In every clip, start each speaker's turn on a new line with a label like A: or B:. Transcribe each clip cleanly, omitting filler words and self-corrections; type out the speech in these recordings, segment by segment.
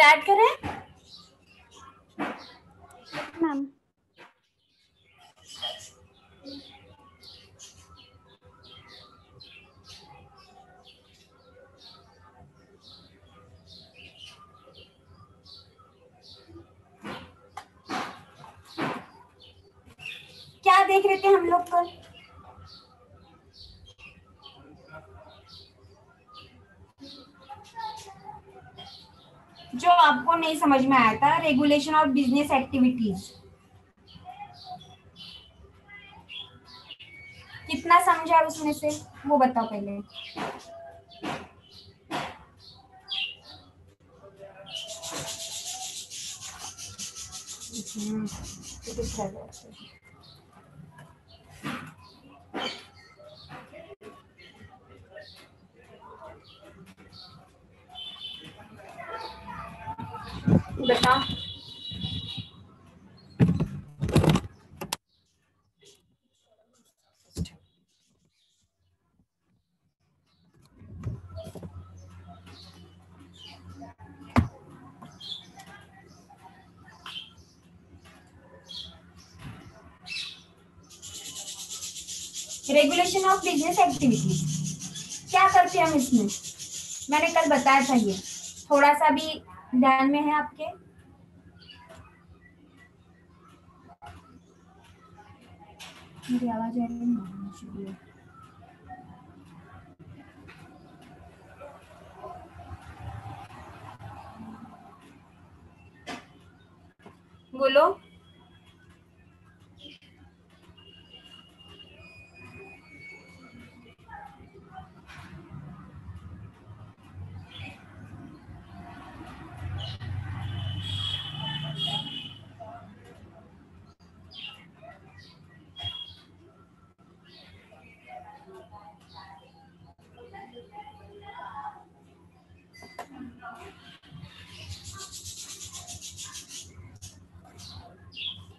A: Start करें?
B: Ma'am
A: क्या देख रहे थे हम लोग कल? जो आपको नहीं समझ में आया था, रेगुलेशन ऑफ बिजनेस एक्टिविटीज। कितना समझा उसमें से वो बताओ पहले। बताओ। रेगुलेशन ऑफ बिजनेस एक्टिविटीज क्या करते हैं हम इसमें? मैंने कल बताया था, ये थोड़ा सा भी ध्यान में है आपके? मेरी आवाज आ रही है? बोलो।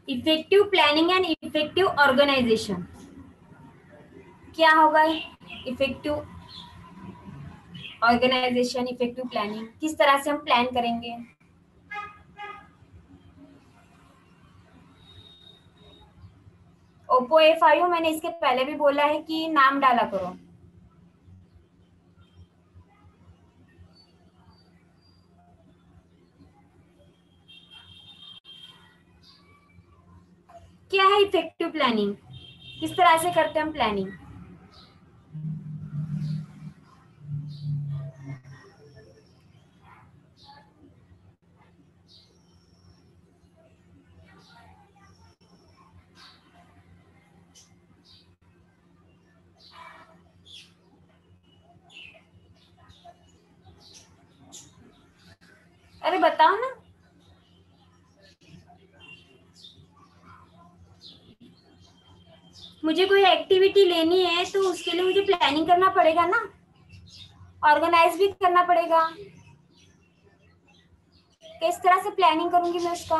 A: Effective planning and effective organisation. क्या होगा इफेक्टिव ऑर्गेनाइजेशन, इफेक्टिव प्लानिंग? किस तरह से हम प्लान करेंगे? ओप्पो A5 मैंने इसके पहले भी बोला है कि नाम डाला करो। क्या है इफेक्टिव प्लानिंग? किस तरह से करते हैं हम प्लानिंग? अरे बताओ ना। मुझे कोई एक्टिविटी लेनी है तो उसके लिए मुझे प्लानिंग करना पड़ेगा ना, ऑर्गेनाइज भी करना पड़ेगा। किस तरह से प्लानिंग करूंगी मैं उसका?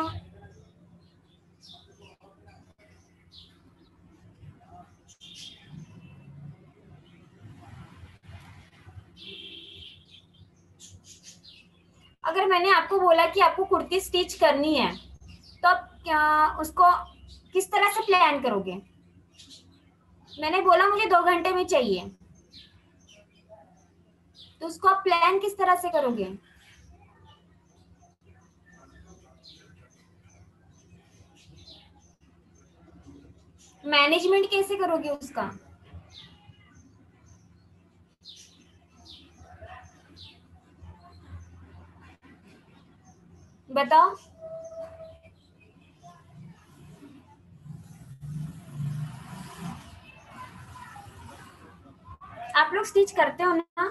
A: अगर मैंने आपको बोला कि आपको कुर्ती स्टिच करनी है तो आप क्या उसको किस तरह से प्लान करोगे? मैंने बोला मुझे 2 घंटे में चाहिए, तो उसको आप प्लान किस तरह से करोगे? मैनेजमेंट कैसे करोगे उसका? बताओ। आप लोग स्टिच करते हो ना?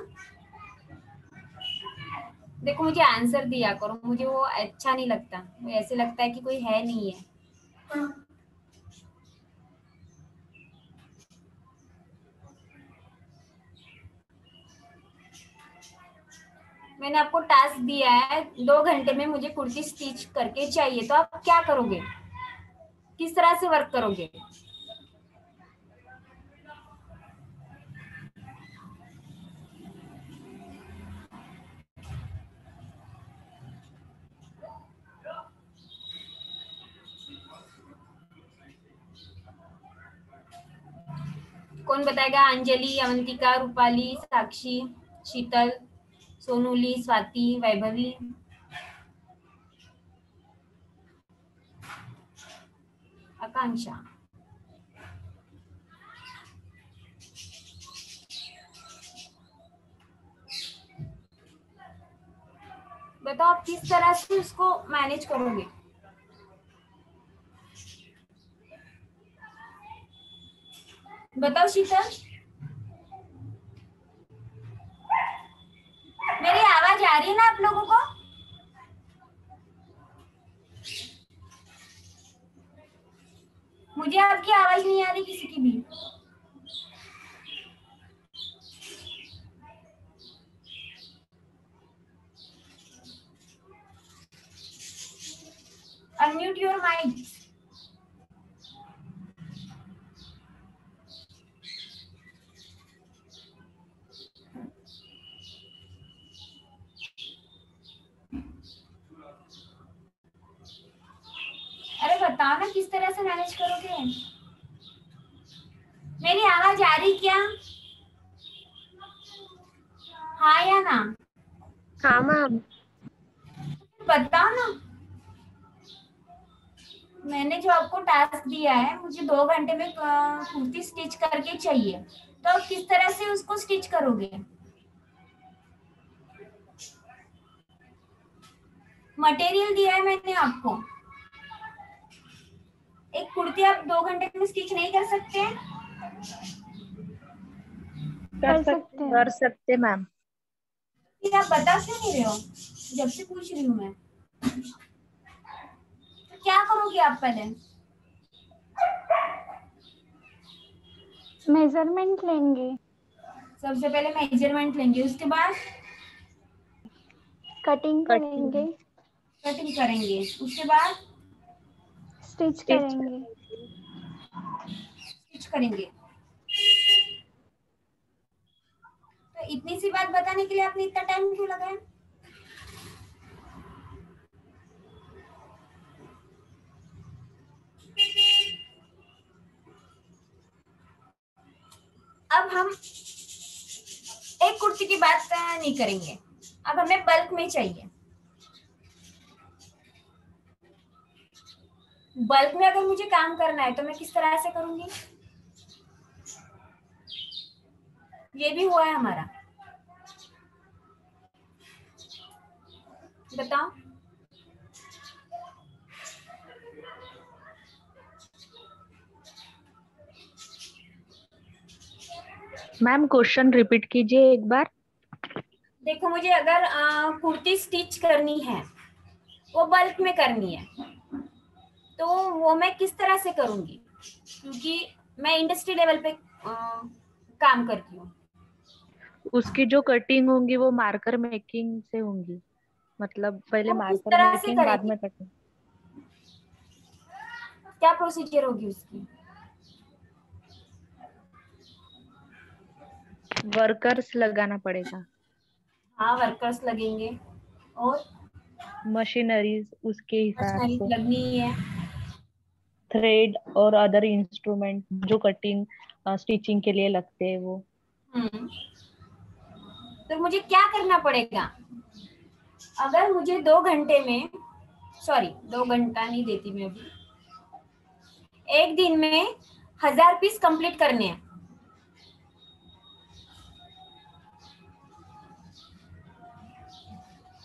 A: देखो मुझे आंसर दिया करो, मुझे वो अच्छा नहीं लगता, मुझे ऐसे लगता है कि कोई है नहीं है। मैंने आपको टास्क दिया है 2 घंटे में मुझे कुर्ती स्टिच करके चाहिए, तो आप क्या करोगे? किस तरह से वर्क करोगे? कौन बताएगा? अंजलि, अवंतिका, रूपाली, साक्षी, शीतल, सोनूली, स्वाति, वैभवी। आकांक्षा। बताओ आप किस तरह से उसको मैनेज करोगे? बताओ शीतल। मेरी आवाज आ रही है ना आप लोगों को? मुझे आपकी आवाज नहीं आ रही किसी की भी। Unmute your mic. अरे बताओ ना किस तरह से मैनेज करोगे? मेरी आवाज आ रही क्या? हाँ या ना?
B: हाँ मैम।
A: बताओ ना। मैंने जो आपको टास्क दिया है, मुझे 2 घंटे में कुर्ती स्टिच करके चाहिए, तो आप किस तरह से उसको स्टिच करोगे? मटेरियल दिया है मैंने आपको। एक कुर्ती आप 2 घंटे में स्टिच नहीं कर सकते?
B: कर सकते मैम।
A: फिर आप बता क्यों नहीं रहे हो? जब से पूछ रही हूँ मैं। तो क्या करोगे आप पहले?
C: मेजरमेंट लेंगे।
A: सबसे पहले मेजरमेंट लेंगे, उसके बाद
C: कटिंग करेंगे।
A: कटिंग करेंगे, उसके बाद
C: स्टिच
B: स्टिच
C: करेंगे।
A: स्टिच करेंगे। तो इतनी सी बात बताने के लिए आपने इतना टाइम क्यों लगाया? अब हम एक कुर्ती की बात नहीं करेंगे, अब हमें बल्क में चाहिए। बल्क में अगर मुझे काम करना है तो मैं किस तरह से करूंगी? ये भी हुआ है हमारा। बताओ।
B: मैम क्वेश्चन रिपीट कीजिए एक बार।
A: देखो, मुझे अगर कुर्ती स्टिच करनी है, वो बल्क में करनी है, तो वो मैं किस तरह से करूंगी? क्योंकि मैं इंडस्ट्री लेवल पे काम करती हूँ।
B: उसकी जो कटिंग होंगी वो मार्कर मेकिंग से होंगी, मतलब पहले
A: वो किस
B: मार्कर
A: तरह से
B: मेकिंग बाद
A: करेगी?
B: में कटिंग।
A: क्या प्रोसीजर होगी उसकी?
B: वर्कर्स लगाना पड़ेगा।
A: हाँ, वर्कर्स लगेंगे और
B: मशीनरीज उसके हिसाब
A: मशीनरी
B: से,
A: लगनी ही है।
B: थ्रेड और अदर इंस्ट्रूमेंट जो कटिंग स्टिचिंग के लिए लगते हैं वो।
A: हम्म। तो मुझे क्या करना पड़ेगा? अगर मुझे 2 घंटे में, सॉरी 2 घंटा नहीं देती मैं अभी, एक दिन में 1000 पीस कंप्लीट करने हैं,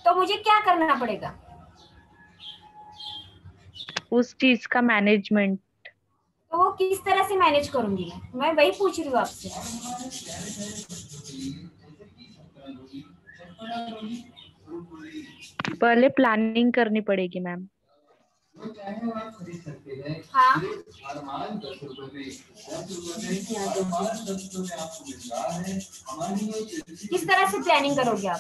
A: तो मुझे क्या करना पड़ेगा?
B: उस चीज का मैनेजमेंट।
A: तो वो किस तरह से मैनेज करूंगी? मैं वही पूछ रही हूँ आपसे।
B: पहले प्लानिंग करनी पड़ेगी मैम।
A: हाँ, किस तरह से प्लानिंग करोगे आप?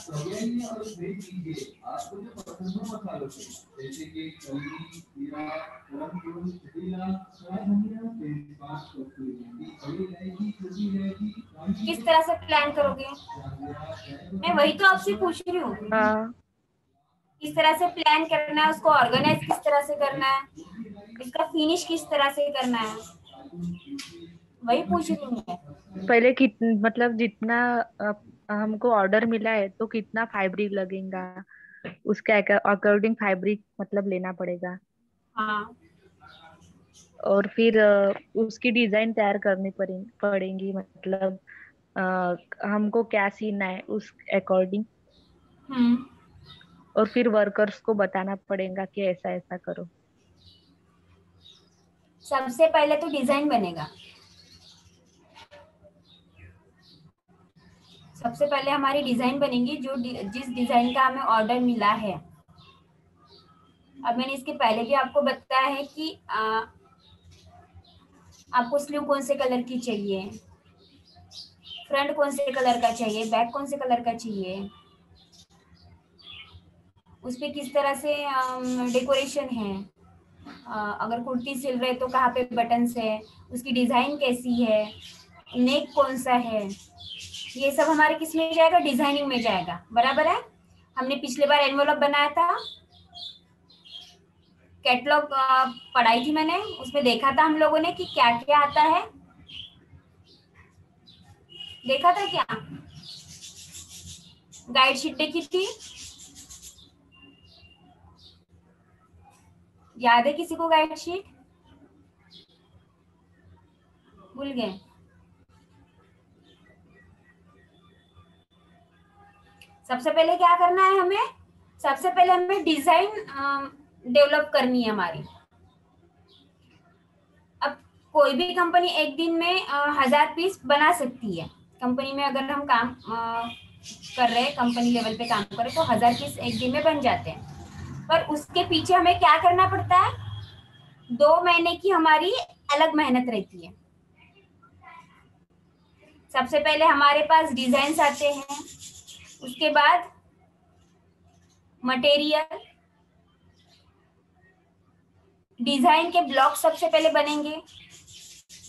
A: किस तरह से प्लान करोगे? मैं वही तो आपसे पूछ रही हूँ।
B: हाँ,
A: किस तरह से प्लान करना है, उसको ऑर्गेनाइज किस तरह से करना है, इसका फिनिश किस तरह से करना है, वही पूछ रही हूँ मैं।
B: पहले मतलब जितना हमको ऑर्डर मिला है तो कितना फैब्रिक लगेगा, उसके अकॉर्डिंग फैब्रिक मतलब लेना पड़ेगा।
A: हाँ।
B: और फिर उसकी डिजाइन तैयार करनी पड़ेगी, मतलब हमको क्या सीना है उस अकॉर्डिंग।
A: हम्म।
B: और फिर वर्कर्स को बताना पड़ेगा कि ऐसा ऐसा करो।
A: सबसे पहले तो डिजाइन बनेगा। सबसे पहले हमारी डिजाइन बनेगी, जिस डिजाइन का हमें ऑर्डर मिला है। अब मैंने इसके पहले भी आपको बताया है कि आपको स्लीव कौन से कलर की चाहिए, फ्रंट कौन से कलर का चाहिए, बैक कौन से कलर का चाहिए, उस पे किस तरह से डेकोरेशन है, अगर कुर्ती सिल रहे तो कहाँ पे बटन्स है, उसकी डिजाइन कैसी है, नेक कौन सा है, ये सब हमारे किस में जाएगा, डिजाइनिंग में जाएगा। बराबर है। हमने पिछले बार एनवलप बनाया था, कैटलॉग पढ़ाई थी मैंने, उसमें देखा था हम लोगों ने कि क्या क्या आता है। देखा था क्या? गाइड शीट देखी थी? याद है किसी को गाइड शीट? भूल गए? सबसे पहले क्या करना है हमें? सबसे पहले हमें डिजाइन डेवलप करनी है हमारी। अब कोई भी कंपनी एक दिन में 1000 पीस बना सकती है। कंपनी में अगर हम काम कर रहे हैं, कंपनी लेवल पे काम कर रहे हैं, तो 1000 पीस एक दिन में बन जाते हैं। पर उसके पीछे हमें क्या करना पड़ता है? 2 महीने की हमारी अलग मेहनत रहती है। सबसे पहले हमारे पास डिजाइन आते हैं, उसके बाद मटेरियल, डिजाइन के ब्लॉक सबसे पहले बनेंगे।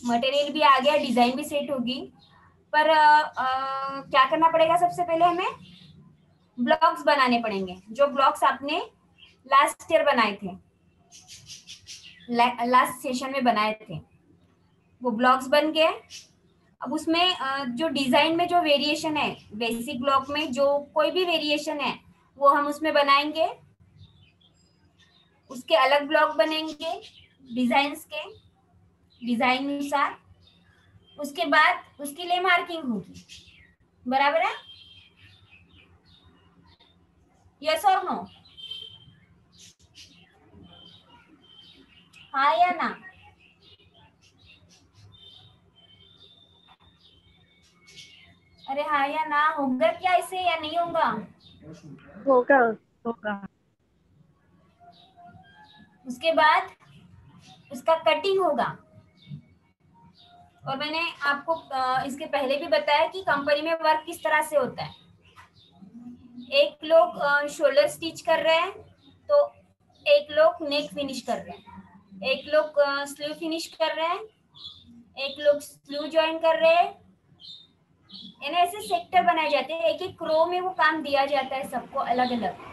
A: मटेरियल भी आ गया, डिजाइन भी सेट होगी, पर क्या करना पड़ेगा? सबसे पहले हमें ब्लॉक्स बनाने पड़ेंगे, जो ब्लॉक्स आपने लास्ट ईयर बनाए थे, लास्ट सेशन में बनाए थे, वो ब्लॉक्स बन गए। अब उसमें जो डिजाइन में जो वेरिएशन है, बेसिक ब्लॉक में जो कोई भी वेरिएशन है वो हम उसमें बनाएंगे। उसके अलग ब्लॉक बनेंगे डिजाइन्स के, डिजाइन अनुसार। उसके बाद उसके लिए मार्किंग होगी। बराबर है? यस और नो? हाँ या ना? अरे हाँ या ना? होगा क्या इसे या नहीं होगा?
B: होगा। होगा।
A: उसके बाद उसका कटिंग होगा। और मैंने आपको इसके पहले भी बताया कि कंपनी में वर्क किस तरह से होता है। एक लोग शोल्डर स्टिच कर रहे हैं, तो एक लोग नेक फिनिश कर रहे हैं, एक लोग स्लीव फिनिश कर रहे हैं, एक लोग स्लीव ज्वाइन कर रहे हैं। यानी ऐसे सेक्टर बनाए जाते हैं, एक एक रो में वो काम दिया जाता है सबको अलग अलग।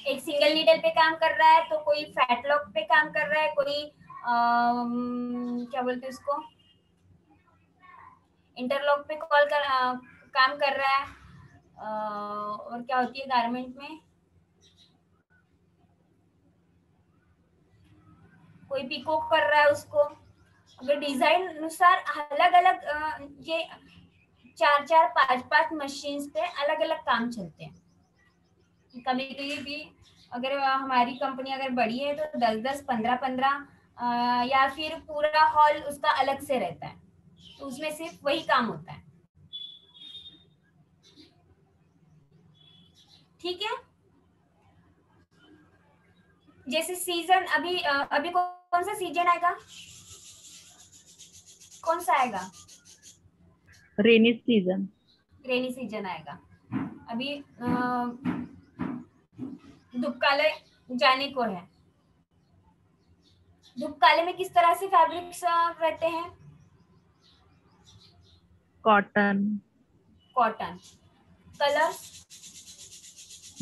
A: एक सिंगल नीडल पे काम कर रहा है, तो कोई फैट लॉक पे काम कर रहा है, कोई क्या बोलते हैं उसको, इंटरलॉक पे काम कर रहा है। और क्या होती है गारमेंट में, कोई पिको कर रहा है उसको। अगर डिजाइन अनुसार अलग अलग ये 4 4 5 5 मशीन पे अलग अलग काम चलते हैं। कभी कभी भी अगर हमारी कंपनी अगर बड़ी है तो 10 10 15 15 या फिर पूरा हॉल उसका अलग से रहता है, तो उसमें सिर्फ वही काम होता है। ठीक है। जैसे सीजन अभी कौन सा सीजन आएगा? कौन सा आएगा?
B: Rainy season.
A: रेनी सीजन आएगा। अभी धूप काले जाने को है। धूप काले में किस तरह से फैब्रिक्स रहते हैं?
B: Cotton.
A: Cotton. Colour?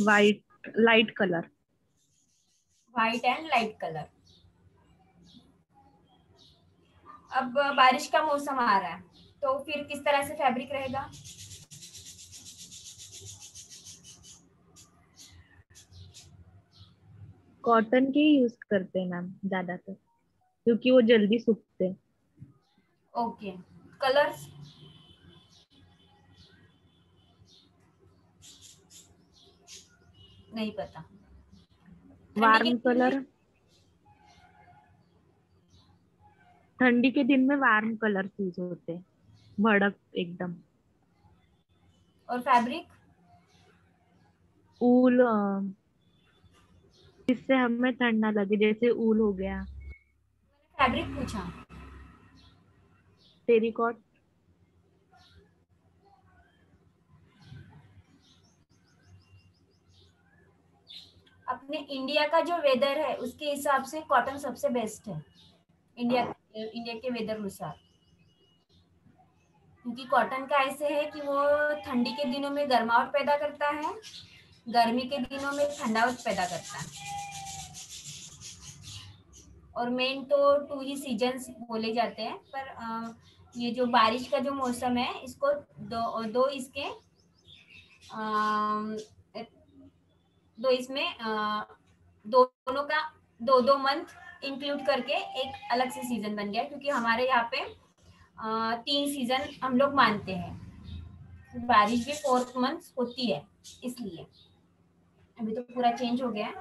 B: White, light colour.
A: White and light colour. अब बारिश का मौसम आ रहा है, तो फिर किस तरह से फैब्रिक रहेगा?
B: कॉटन के ही यूज करते हैं मैम ज्यादातर, क्योंकि वो जल्दी सूखते हैं।
A: Okay, colours? नहीं पता। ठंडी के
B: वार्म
A: दिन में?
B: कलर, ठंडी के दिन में वार्म कलर यूज होते हैं, भड़क एकदम।
A: और फैब्रिक?
B: ऊल, जिससे हमें ठंड ना लगे, जैसे ऊल हो गया।
A: फैब्रिक पूछा।
B: टेरिकॉट।
A: अपने इंडिया का जो वेदर है उसके हिसाब से कॉटन सबसे बेस्ट है, इंडिया के वेदर अनुसार। क्योंकि कॉटन का ऐसे है कि वो ठंडी के दिनों में गर्माहट पैदा करता है, गर्मी के दिनों में ठंडावट पैदा करता है। और मेन तो 2 ही सीजन्स बोले जाते हैं, पर ये जो बारिश का जो मौसम है इसको दो इसके अ, दो इसमें दोनों का 2 मंथ इंक्लूड करके एक अलग से सीजन बन गया, क्योंकि हमारे यहाँ पे 3 सीजन हम लोग मानते हैं। बारिश भी 4th मंथ होती है, इसलिए अभी तो पूरा चेंज हो गया है।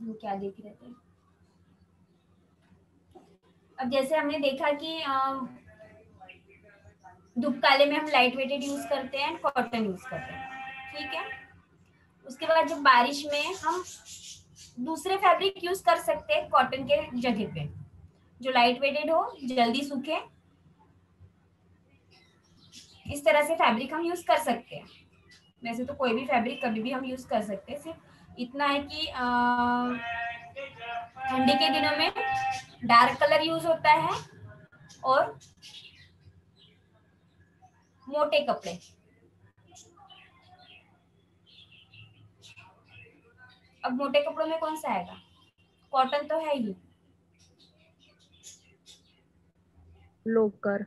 A: हम क्या देख रहे थे? अब जैसे हमने देखा कि धूप काले में हम लाइट वेटेड यूज करते हैं, कॉटन यूज करते हैं, ठीक है। उसके बाद जब बारिश में हम दूसरे फैब्रिक यूज कर सकते हैं कॉटन के जगह पे, जो लाइट वेटेड हो, जल्दी सूखे, इस तरह से फैब्रिक हम यूज कर सकते हैं। वैसे तो कोई भी फैब्रिक कभी भी हम यूज कर सकते हैं, सिर्फ इतना है कि ठंडी के दिनों में डार्क कलर यूज होता है और मोटे कपड़े। अब मोटे कपड़ों में कौन सा आएगा? कॉटन तो है ही।
B: लोकर।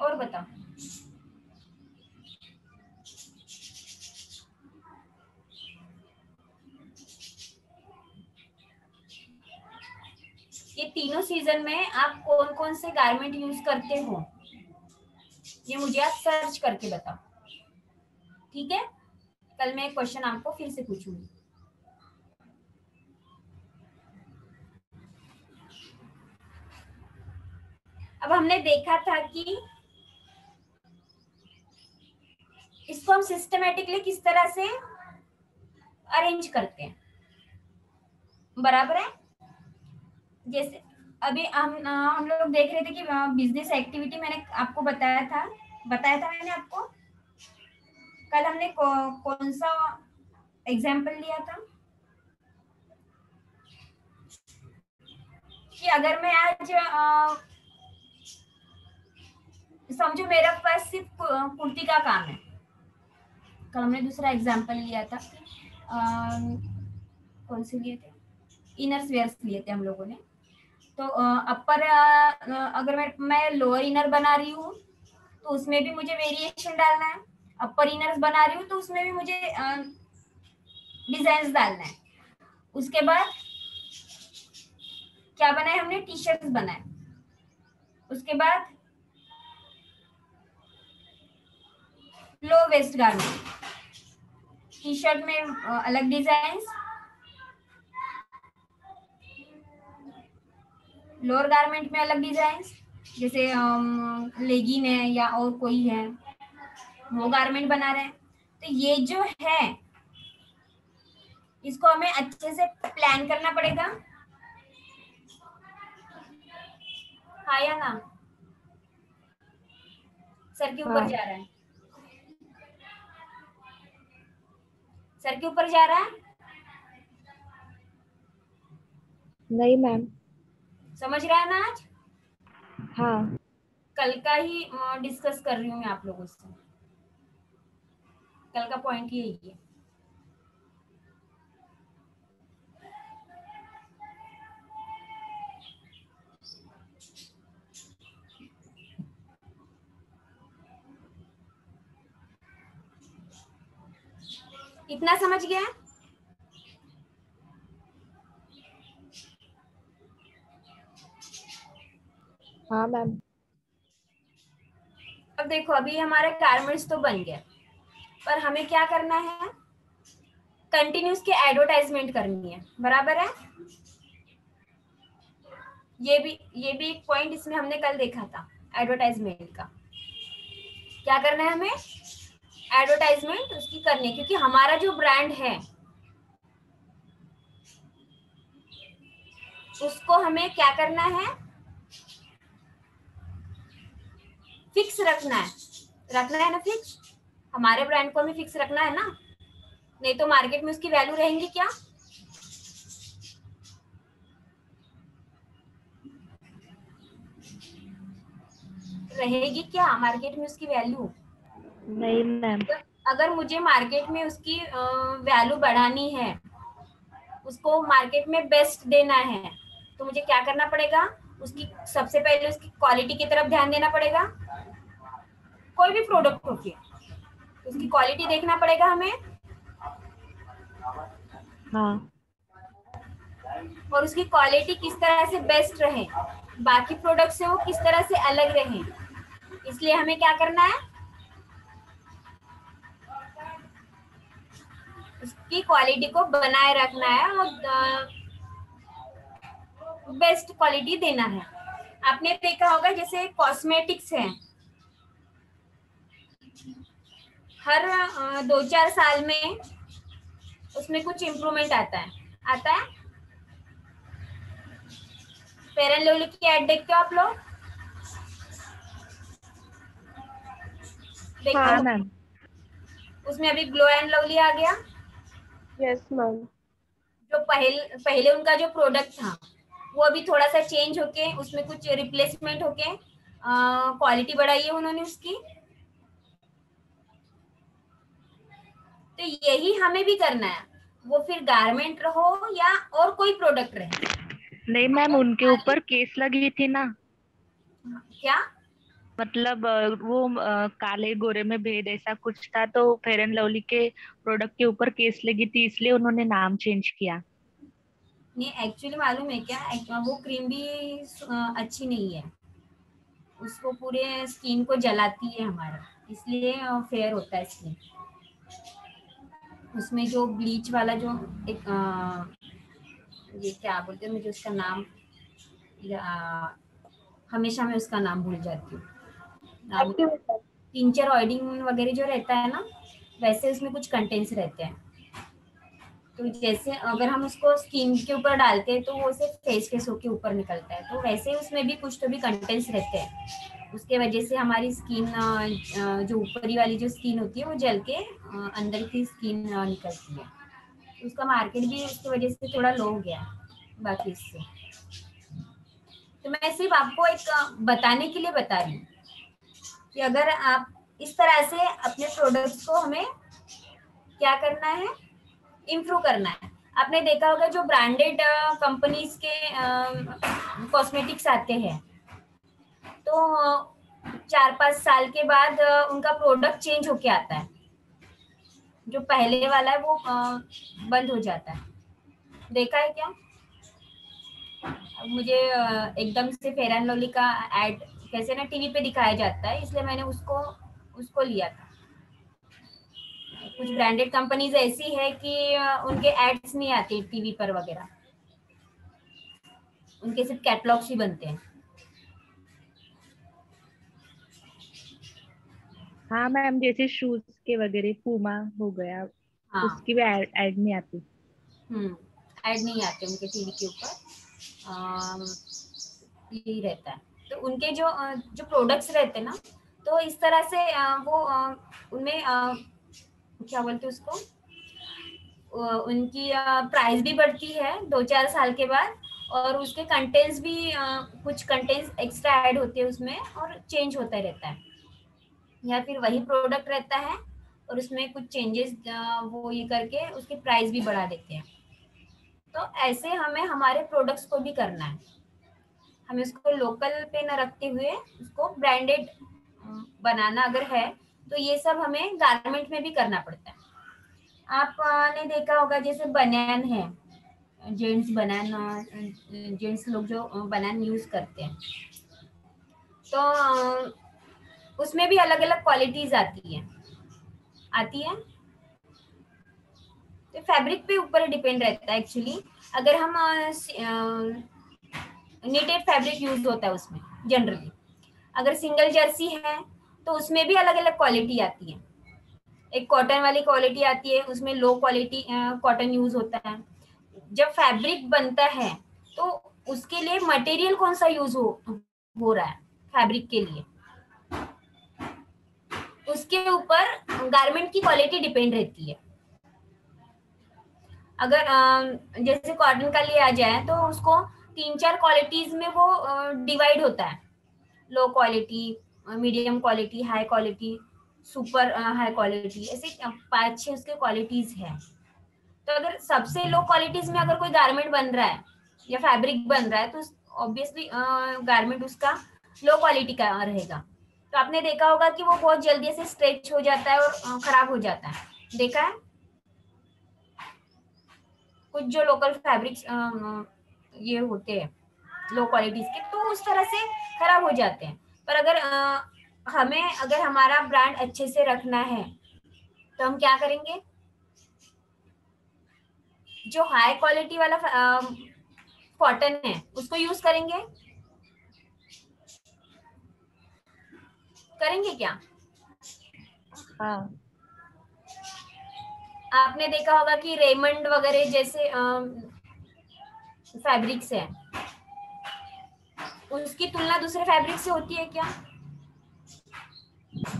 A: और बता। ये तीनों सीजन में आप कौन कौन से गारमेंट यूज करते हो, ये मुझे आप सर्च करके बताओ, ठीक है। कल मैं एक क्वेश्चन आपको फिर से पूछूंगी। अब हमने देखा था कि इसको हम सिस्टमेटिकली किस तरह से अरेंज करते हैं, बराबर है। जैसे अभी हम लोग देख रहे थे कि बिजनेस एक्टिविटी मैंने आपको बताया था मैंने आपको। कल हमने कौन सा एग्जाम्पल लिया था कि अगर मैं आज समझो मेरा पास सिर्फ कुर्ती का काम है। कल हमने दूसरा एग्जाम्पल लिया था, कौन से लिए थे, इनर्स वेयर्स लिए थे हम लोगों ने। तो अपर अगर मैं लोअर इनर बना रही हूँ तो उसमें भी मुझे वेरिएशन डालना है, अपर इनर्स बना रही हूँ तो उसमें भी मुझे डिजाइन डालना है। उसके बाद क्या बनाए हमने, टी शर्ट बनाए। उसके बाद low waist garment, T shirt में अलग डिजाइन, लोअर गारमेंट में अलग डिजाइन, जैसे लेगिन है या और कोई है वो गारमेंट बना रहे हैं। तो ये जो है इसको हमें अच्छे से प्लान करना पड़ेगा, हाँ या ना। सर के ऊपर
B: हाँ।
A: जा रहा है, सर के ऊपर जा रहा है।
B: नहीं मैम।
A: समझ रहा है ना आज?
B: हाँ
A: कल का ही डिस्कस कर रही हूँ मैं आप लोगों से। कल का पॉइंट यही है। इतना समझ गया?
B: हाँ मैम।
A: अब देखो, अभी हमारा गारमेंट्स तो बन गया, पर हमें क्या करना है? कंटिन्यूस की एडवर्टाइजमेंट करनी है, बराबर है? ये भी एक पॉइंट इसमें हमने कल देखा था, एडवर्टाइजमेंट का। क्या करना है हमें? एडवर्टाइजमेंट उसकी करनी है, क्योंकि हमारा जो ब्रांड है उसको हमें क्या करना है? फिक्स रखना है ना फिक्स। हमारे ब्रांड को हमें फिक्स रखना है ना, नहीं तो मार्केट में उसकी वैल्यू रहेंगी क्या? रहेगी क्या मार्केट में उसकी वैल्यू?
B: नहीं मैम।
A: अगर मुझे मार्केट में उसकी वैल्यू बढ़ानी है, उसको मार्केट में बेस्ट देना है, तो मुझे क्या करना पड़ेगा? उसकी सबसे पहले उसकी क्वालिटी की तरफ ध्यान देना पड़ेगा। कोई भी प्रोडक्ट होती है, उसकी क्वालिटी देखना पड़ेगा हमें,
B: हाँ
A: और उसकी क्वालिटी किस तरह से बेस्ट रहे, बाकी प्रोडक्ट से वो किस तरह से अलग रहे। इसलिए हमें क्या करना है? उसकी क्वालिटी को बनाए रखना है और बेस्ट क्वालिटी देना है। आपने देखा होगा जैसे कॉस्मेटिक्स है, हर 2-4 साल में उसमें कुछ इम्प्रूवमेंट आता है। फेयर एंड लवली की एड देखते हो आप लोग? देखते
B: हाँ
A: हो?
B: मैम।
A: उसमें अभी ग्लो एंड लवली आ गया।
C: Yes ma'am.
A: जो पहले उनका जो प्रोडक्ट था वो अभी थोड़ा सा चेंज होके उसमें कुछ रिप्लेसमेंट होके क्वालिटी बढ़ाई है उन्होंने उसकी। तो यही हमें भी करना है, वो फिर गारमेंट रहो या और कोई प्रोडक्ट रहे।
B: नहीं मैम, उनके ऊपर केस लगी थी ना।
A: क्या?
B: मतलब वो काले गोरे में भेद ऐसा कुछ था, तो फेयर एंड लवली के प्रोडक्ट के ऊपर केस लगी थी, इसलिए उन्होंने नाम चेंज किया।
A: नहीं, एक्चुअली मालूम है क्या, वो क्रीम भी अच्छी नहीं है, उसको पूरे स्किन को जलाती है हमारा, इसलिए फेयर होता है स्किन। उसमें जो ब्लीच वाला जो एक ये क्या बोलते हैं, मुझे उसका नाम हमेशा मैं उसका नाम भूल जाती हूँ। नाम
C: एक्टिवेटर।
A: टिंचर ऑयलिंग वगैरह जो रहता है ना, वैसे उसमें कुछ कंटेंट्स रहते हैं। तो जैसे अगर हम उसको स्किन के ऊपर डालते हैं तो वो सिर्फ फेस के सो के ऊपर निकलता है, तो वैसे उसमें भी कुछ तो भी कंटेंट्स रहते हैं। उसके वजह से हमारी स्किन जो ऊपरी वाली जो स्किन होती है वो जल के अंदर की स्किन निकलती है। तो उसका मार्केट भी उसकी वजह से थोड़ा लो हो गया बाकी इससे। तो मैं सिर्फ आपको एक बताने के लिए बता रही हूँ कि अगर आप इस तरह से अपने प्रोडक्ट्स को हमें क्या करना है, इम्प्रूव करना है। आपने देखा होगा जो ब्रांडेड कंपनीज के कॉस्मेटिक्स आते हैं, तो 4-5 साल के बाद उनका प्रोडक्ट चेंज होके आता है, जो पहले वाला है वो बंद हो जाता है। देखा है क्या? अब मुझे एकदम से फेयर एंड लवली का एड कैसे ना टीवी पे दिखाया जाता है, इसलिए मैंने उसको उसको लिया था। कुछ ब्रांडेड कंपनीज ऐसी है कि उनके एड्स नहीं आते टीवी पर वगैरह, उनके सिर्फ कैटलॉग्स ही बनते हैं।
B: हाँ मैम, जैसे शूज के वगैरह पूमा हो गया,
A: हाँ।
B: उसकी भी ऐड नहीं आती।
A: ऐड नहीं आते उनके टीवी के ऊपर। अम, यही रहता है। तो उनके जो प्रोडक्ट्स रहते हैं ना, तो इस तरह से वो उनमें क्या बोलते हैं उसको, उनकी प्राइस भी बढ़ती है 2-4 साल के बाद, और उसके कंटेंट्स भी कुछ कंटेंट्स एक्स्ट्रा ऐड होते हैं उसमें और चेंज होता रहता है, या फिर वही प्रोडक्ट रहता है और उसमें कुछ चेंजेस वो ये करके उसकी प्राइस भी बढ़ा देते हैं। तो ऐसे हमें हमारे प्रोडक्ट्स को भी करना है, हमें उसको लोकल पे न रखते हुए उसको ब्रांडेड बनाना अगर है, तो ये सब हमें गारमेंट में भी करना पड़ता है। आपने देखा होगा जैसे बनियान है, जेंट्स बनान, जेंट्स लोग जो बनान यूज करते हैं, तो उसमें भी अलग अलग क्वालिटीज आती है। तो फैब्रिक पे ऊपर डिपेंड रहता है एक्चुअली। अगर हम नीटेड फैब्रिक यूज होता है उसमें जनरली, अगर सिंगल जर्सी है तो उसमें भी अलग अलग क्वालिटी आती है। एक कॉटन वाली क्वालिटी आती है, उसमें लो क्वालिटी कॉटन यूज होता है। जब फैब्रिक बनता है तो उसके लिए मटेरियल कौन सा यूज हो रहा है फैब्रिक के लिए, उसके ऊपर गारमेंट की क्वालिटी डिपेंड रहती है। अगर जैसे कॉटन का लिया जाए तो उसको 3-4 क्वालिटीज में वो डिवाइड होता है, low quality, medium quality, high quality, super high quality, ऐसे 5-6 उसके क्वालिटीज है। तो अगर सबसे लो क्वालिटीज में अगर कोई गारमेंट बन रहा है या फैब्रिक बन रहा है तो ऑब्वियसली गारमेंट उसका लो क्वालिटी का रहेगा। तो आपने देखा होगा कि वो बहुत जल्दी से स्ट्रेच हो जाता है और खराब हो जाता है, देखा है कुछ जो लोकल फैब्रिक्स ये होते हैं लो क्वालिटीज के, तो उस तरह से खराब हो जाते हैं। पर अगर हमें अगर हमारा ब्रांड अच्छे से रखना है तो हम क्या करेंगे, जो हाई क्वालिटी वाला कॉटन है उसको यूज करेंगे। करेंगे क्या?
B: हाँ।
A: आपने देखा होगा कि रेमंड वगैरह जैसे फैब्रिक्स है, उसकी तुलना दूसरे फैब्रिक से होती है क्या?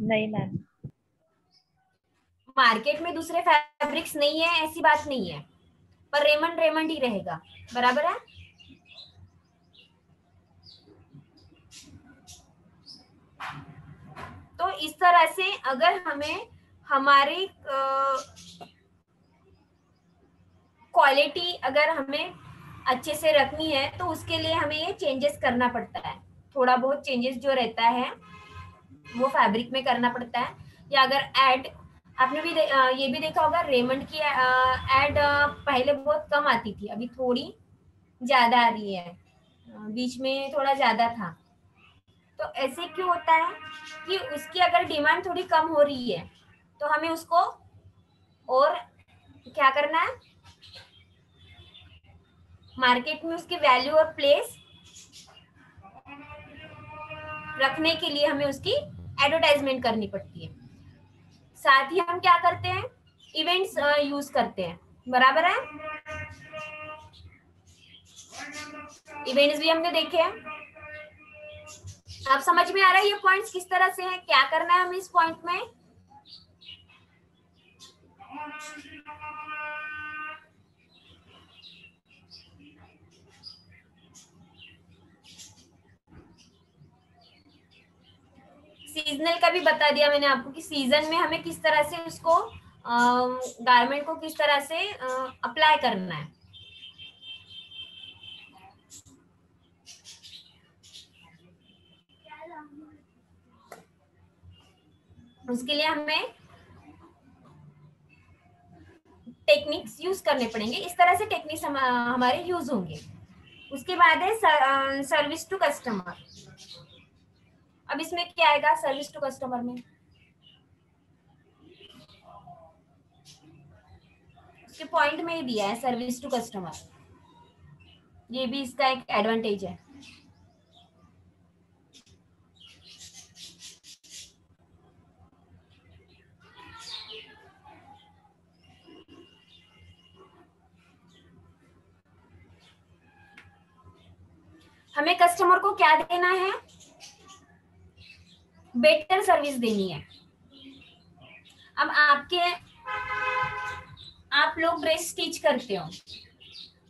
B: नहीं मैम।
A: मार्केट में दूसरे फैब्रिक्स नहीं है ऐसी बात नहीं है, पर रेमंड रेमंड ही रहेगा, बराबर है। तो इस तरह से अगर हमें हमारी क्वालिटी अगर हमें अच्छे से रखनी है तो उसके लिए हमें ये चेंजेस करना पड़ता है, थोड़ा बहुत चेंजेस जो रहता है वो फैब्रिक में करना पड़ता है। या अगर एड आपने भी ये भी देखा होगा, रेमंड की एड पहले बहुत कम आती थी, अभी थोड़ी ज्यादा आ रही है, बीच में थोड़ा ज्यादा था। तो ऐसे क्यों होता है कि उसकी अगर डिमांड थोड़ी कम हो रही है तो हमें उसको और क्या करना है, मार्केट में उसकी वैल्यू और प्लेस रखने के लिए हमें उसकी एडवर्टाइजमेंट करनी पड़ती है। साथ ही हम क्या करते हैं, इवेंट्स यूज करते हैं, बराबर है। इवेंट्स भी हमने देखे हैं। अब समझ में आ रहा है ये पॉइंट्स किस तरह से है, क्या करना है हमें इस पॉइंट में। सीजनल का भी बता दिया मैंने आपको कि सीजन में हमें किस तरह से उसको गारमेंट को किस तरह से अप्लाई करना है। उसके लिए हमें टेक्निक्स यूज करने पड़ेंगे, इस तरह से टेक्निक्स हमारे यूज होंगे। उसके बाद है सर्विस टू कस्टमर। अब इसमें क्या आएगा सर्विस टू कस्टमर में, उसके पॉइंट में ही दिया है सर्विस टू कस्टमर, ये भी इसका एक एडवांटेज है। हमें कस्टमर को क्या देना है, बेटर सर्विस देनी है। अब आप लोग ड्रेस स्टिच करते हो,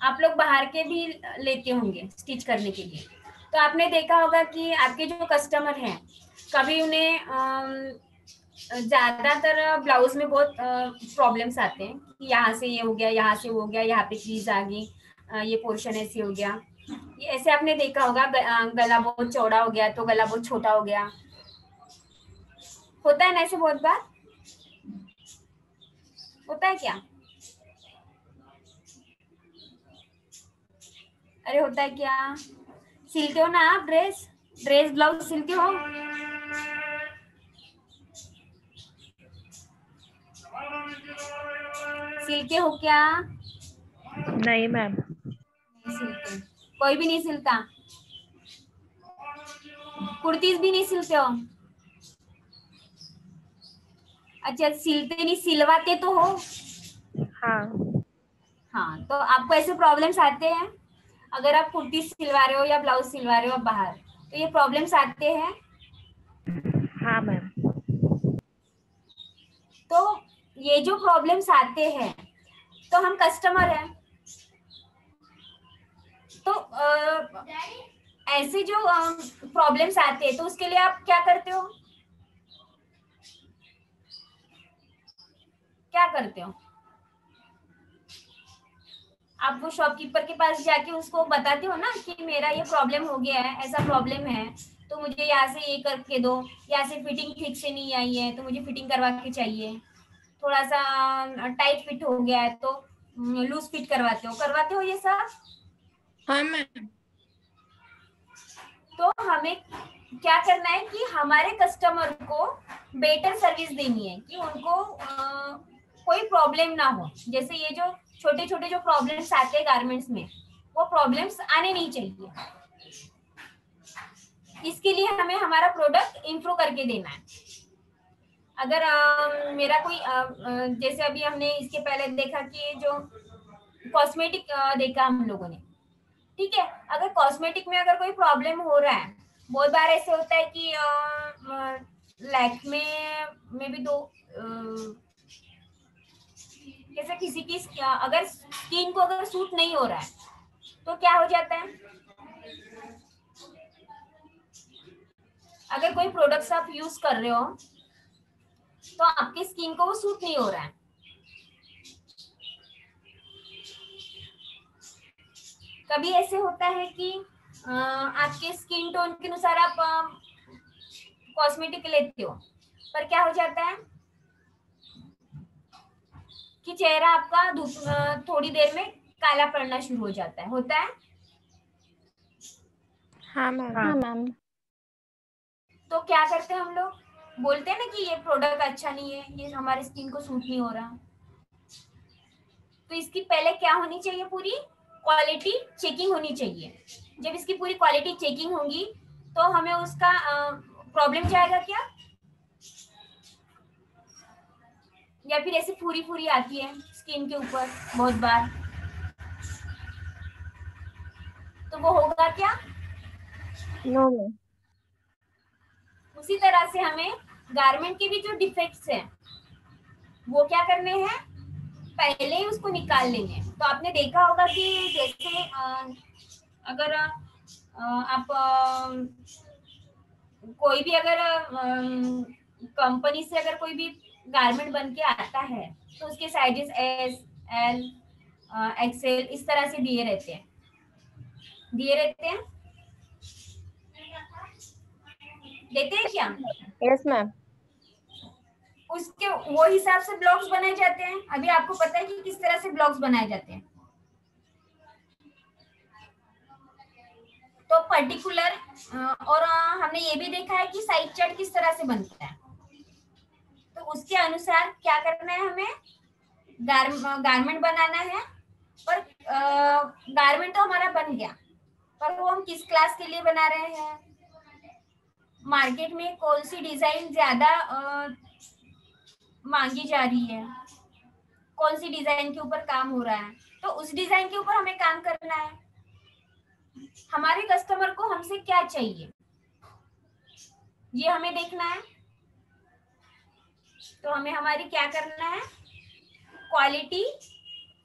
A: आप लोग बाहर के भी लेते होंगे स्टिच करने के लिए। तो आपने देखा होगा कि आपके जो कस्टमर हैं, कभी उन्हें ज्यादातर ब्लाउज में बहुत प्रॉब्लम्स आते हैं कि यहाँ से ये हो गया, यहाँ से हो गया, यहाँ पे चीज आ गई, ये पोर्शन ऐसे हो गया। ये ऐसे आपने देखा होगा, गला बहुत चौड़ा हो गया तो गला बहुत छोटा हो गया, होता है ना ऐसे बहुत बार? होता है क्या? अरे होता है क्या? सिलते हो ना आप ड्रेस, ड्रेस ब्लाउज सिलते हो? सिलते हो क्या?
B: नहीं मैम।
A: नहीं सिलते, कोई भी नहीं सिलता? कुर्तीज भी नहीं सिलते हो? अच्छा, सिलते नहीं, सिलवाते तो हो?
B: हाँ।
A: हाँ, तो आपको ऐसे प्रॉब्लम्स आते हैं अगर आप कुर्ती सिलवा रहे हो या ब्लाउज सिलवा रहे हो बाहर, तो ये प्रॉब्लम्स आते हैं?
B: हाँ मैम।
A: तो ये जो प्रॉब्लम्स आते हैं, तो हम कस्टमर हैं, तो ऐसे जो प्रॉब्लम्स आते हैं तो उसके लिए आप क्या करते हो? क्या करते हो? आप वो शॉपकीपर के पास जाके उसको बताते हो ना कि मेरा ये प्रॉब्लम हो गया है, ऐसा प्रॉब्लम है, तो मुझे यहाँ से ये करके दो, यहाँ से फिटिंग ठीक से नहीं आई है तो मुझे फिटिंग करवा के चाहिए, थोड़ा सा टाइट फिट हो गया है तो लूज फिट करवाते हो ये सब?
C: हाँ मैम।
A: तो हमें क्या करना है कि हमारे कस्टमर को बेटर सर्विस देनी है कि उनको कोई प्रॉब्लम ना हो। जैसे ये जो छोटे छोटे जो प्रॉब्लम्स आते हैं गारमेंट्स में, वो प्रॉब्लम्स आने नहीं चाहिए। इसके लिए हमें हमारा प्रोडक्ट इम्प्रूव करके देना है। अगर मेरा कोई जैसे अभी हमने इसके पहले देखा कि जो कॉस्मेटिक देखा हम लोगों ने, ठीक है, अगर कॉस्मेटिक में अगर कोई प्रॉब्लम हो रहा है, बहुत बार ऐसे होता है कि लैक्मे में भी दो जैसे किसी की अगर स्किन को अगर सूट नहीं हो रहा है तो क्या हो जाता है, अगर कोई प्रोडक्ट्स आप यूज कर रहे हो तो आपकी स्किन को वो सूट नहीं हो रहा है, कभी ऐसे होता है कि आपके स्किन टोन के अनुसार आप कॉस्मेटिक लेते हो, पर क्या हो जाता है कि चेहरा आपका थोड़ी देर में काला पड़ना शुरू हो जाता है, होता है?
C: हाँ मैम।
B: हाँ
C: मैम।
A: तो क्या करते हैं हम लोग, बोलते हैं ना कि ये प्रोडक्ट अच्छा नहीं है, ये हमारे स्किन को सूट नहीं हो रहा। तो इसकी पहले क्या होनी चाहिए, पूरी क्वालिटी चेकिंग होनी चाहिए। जब इसकी पूरी क्वालिटी चेकिंग होगी तो हमें उसका प्रॉब्लम जाएगा क्या, या फिर ऐसे पूरी पूरी आती है स्किन के ऊपर बहुत बार, तो वो होगा क्या?
C: No ma'am.
A: उसी तरह से हमें गारमेंट के भी जो डिफेक्ट्स हैं वो क्या करने हैं, पहले ही उसको निकाल लेंगे। तो आपने देखा होगा कि जैसे अगर आप कोई भी अगर कंपनी से अगर कोई भी गारमेंट बन के आता है तो उसके साइजेस एस, एल, एक्सएल इस तरह से दिए रहते हैं, देते हैं क्या?
C: Yes ma'am.
A: उसके वो हिसाब से ब्लॉग्स बनाए जाते हैं। अभी आपको पता है कि किस तरह से ब्लॉग्स बनाए जाते हैं, तो पर्टिकुलर और हमने ये भी देखा है कि साइड चार्ट किस तरह से बनता है। तो उसके अनुसार क्या करना है, हमें गारमेंट बनाना है। पर गारमेंट तो हमारा बन गया, पर वो हम किस क्लास के लिए बना रहे हैं, मार्केट में कौन सी डिजाइन ज्यादा मांगी जा रही है, कौन सी डिजाइन के ऊपर काम हो रहा है, तो उस डिजाइन के ऊपर हमें काम करना है। हमारे कस्टमर को हमसे क्या चाहिए ये हमें देखना है। तो हमें हमारी क्या करना है, क्वालिटी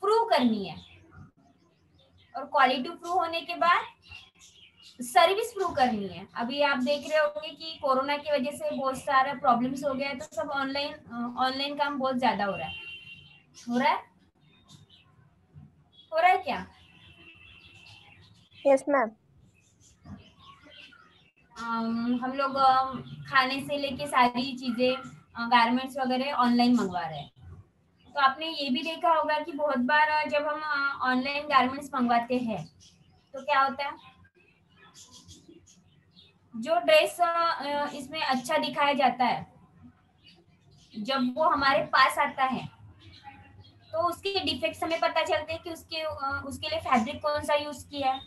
A: प्रूव करनी है। और क्वालिटी प्रूव होने के बाद सर्विस प्रूव करनी है। अभी आप देख रहे होंगे कि कोरोना की वजह से बहुत सारा प्रॉब्लम्स हो गया है, तो सब ऑनलाइन काम बहुत ज्यादा हो रहा है। हो रहा है, हो रहा है क्या?
C: Yes ma'am.
A: हम लोग खाने से लेके सारी चीजें गारमेंट्स वगैरह ऑनलाइन मंगवा रहे हैं। तो आपने ये भी देखा होगा कि बहुत बार जब हम ऑनलाइन गारमेंट्स मंगवाते हैं तो क्या होता है, जो ड्रेस इसमें अच्छा दिखाया जाता है, जब वो हमारे पास आता है तो उसके डिफेक्ट्स हमें पता चलते हैं कि उसके लिए फैब्रिक कौन सा यूज किया है।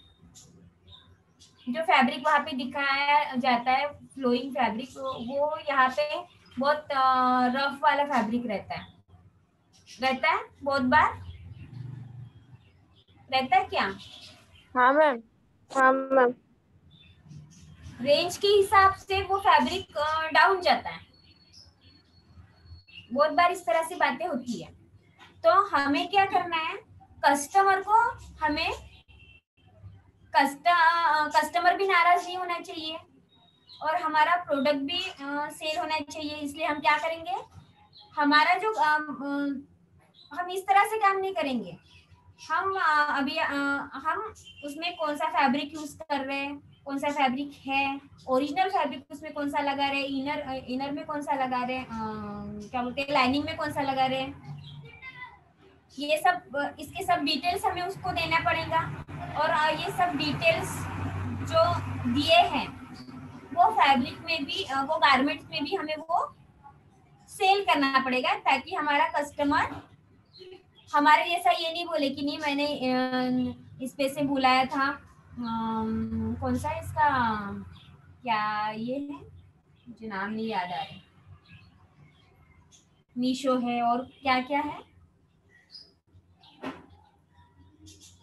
A: जो फैब्रिक वहां पे दिखाया जाता है, फ्लोइंग फैब्रिक, वो यहाँ पे बहुत रफ वाला फैब्रिक रहता है बहुत बार, रहता है क्या?
C: हाँ मैम। हाँ मैम।
A: रेंज के हिसाब से वो फैब्रिक डाउन जाता है। बहुत बार इस तरह से बातें होती है। तो हमें क्या करना है, कस्टमर को हमें कस्टमर भी नाराज नहीं होना चाहिए और हमारा प्रोडक्ट भी सेल होना चाहिए। इसलिए हम क्या करेंगे, हमारा जो हम इस तरह से काम नहीं करेंगे। हम हम उसमें कौन सा फैब्रिक यूज कर रहे हैं, कौन सा फैब्रिक है, ओरिजिनल फैब्रिक उसमें कौन सा लगा रहे हैं, इनर में कौन सा लगा रहे हैं, क्या बोलते हैं, लाइनिंग में कौन सा लगा रहे हैं, ये सब इसके सब डिटेल्स हमें उसको देना पड़ेगा। और ये सब डिटेल्स जो दिए हैं वो फैब्रिक में भी, वो गारमेंट्स में भी हमें वो सेल करना पड़ेगा, ताकि हमारा कस्टमर हमारे जैसा ये नहीं बोले कि नहीं मैंने इस पे से बुलाया था, कौन सा इसका, क्या ये है, मुझे नाम नहीं याद आ रहा, मीशो है और क्या क्या है,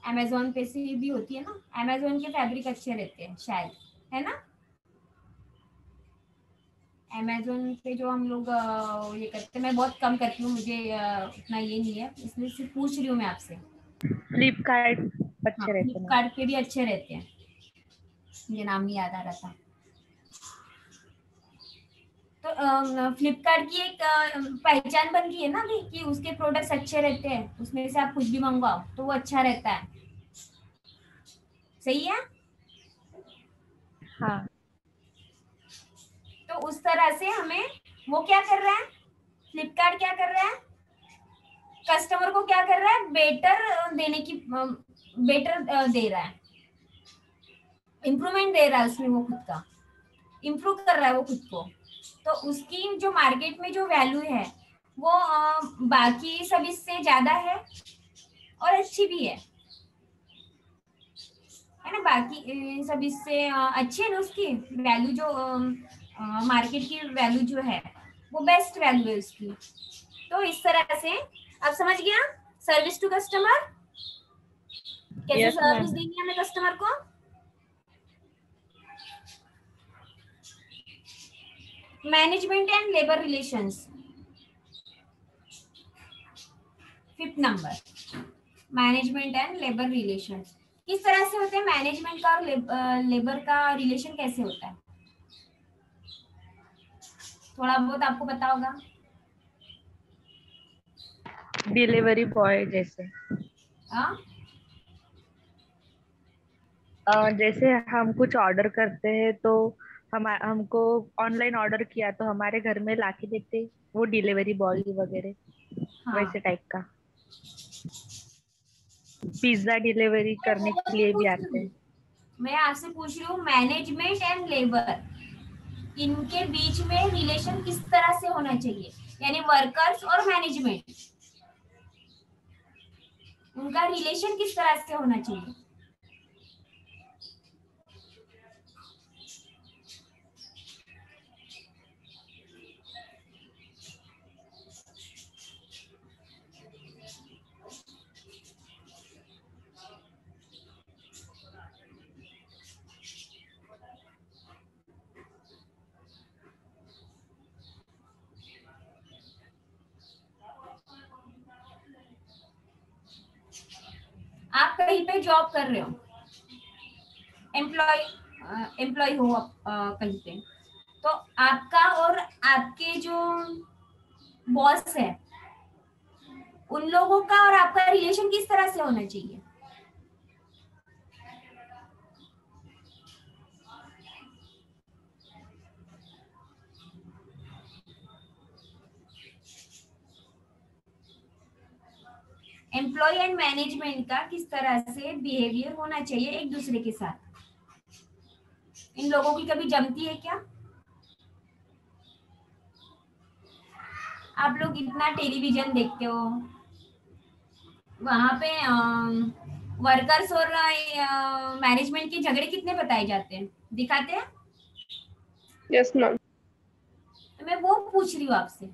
A: अमेजोन पे से भी होती है ना, अमेजोन के फैब्रिक अच्छे रहते हैं शायद, है ना? अमेजोन पे जो हम लोग ये करते हैं, मैं बहुत कम करती हूँ, मुझे उतना ये नहीं है, इसलिए सिर्फ पूछ रही हूँ मैं आपसे।
B: फ्लिपकार्ट
A: हाँ,
B: अच्छे रहते हैं।
A: फ्लिपकार्ट पे भी अच्छे रहते हैं, मुझे नाम नहीं याद आ रहा था। तो फ्लिपकार्ट की एक पहचान बन गई है ना अभी, कि उसके प्रोडक्ट्स अच्छे रहते हैं, उसमें से आप कुछ भी मंगवाओ तो वो अच्छा रहता है। सही है?
B: हाँ।
A: तो उस तरह से हमें, वो क्या कर रहा है, फ्लिपकार्ट क्या कर रहा है, कस्टमर को क्या कर रहा है, बेटर देने की, बेटर दे रहा है, इम्प्रूवमेंट दे रहा है उसमें, वो खुद का इम्प्रूव कर रहा है वो खुद को। तो उसकी जो मार्केट में जो वैल्यू है वो बाकी सब इससे ज्यादा है और अच्छी भी है ना, बाकी सब इससे अच्छी है ना, उसकी वैल्यू जो मार्केट की वैल्यू जो है वो बेस्ट वैल्यू है उसकी। तो इस तरह से आप समझ गया, सर्विस टू कस्टमर, कैसे
B: यस
A: सर्विस
B: मैम।
A: देनी है हमें कस्टमर को। Management and labour relations, 5th number, management and labour relations. किस तरह से होते हैं मैनेजमेंट का और लेबर का रिलेशन, कैसे होता है, थोड़ा बहुत आपको पता होगा।
B: डिलीवरी बॉय जैसे,
A: हाँ,
B: जैसे हम कुछ ऑर्डर करते हैं तो हमको ऑनलाइन ऑर्डर किया तो हमारे घर में लाके देते, वो डिलीवरी बॉय वगैरह
A: हाँ,
B: वैसे टाइप का। पिज्जा डिलीवरी
A: मैं
B: करने
A: वो
B: के
A: नहीं
B: लिए भी
A: पूछ रही
B: आते
A: हूँ,
B: हैं।
A: मैं आपसे पूछ रही हूँ मैनेजमेंट एंड लेबर, इनके बीच में रिलेशन किस तरह से होना चाहिए, यानी वर्कर्स और मैनेजमेंट, उनका रिलेशन किस तरह से होना चाहिए। आप कहीं पे जॉब कर रहे हो, एम्प्लॉय एम्प्लॉय हो कहीं पे, तो आपका और आपके जो बॉस है उन लोगों का और आपका रिलेशन किस तरह से होना चाहिए? एम्प्लॉय एंड मैनेजमेंट का किस तरह से बिहेवियर होना चाहिए एक दूसरे के साथ? इन लोगों की कभी जमती है क्या? आप लोग इतना टेलीविजन देखते हो, वहां पे वर्कर्स और मैनेजमेंट के झगड़े कितने बताए जाते हैं, दिखाते हैं?
C: Yes ma'am.
A: तो मैं वो पूछ रही हूँ आपसे।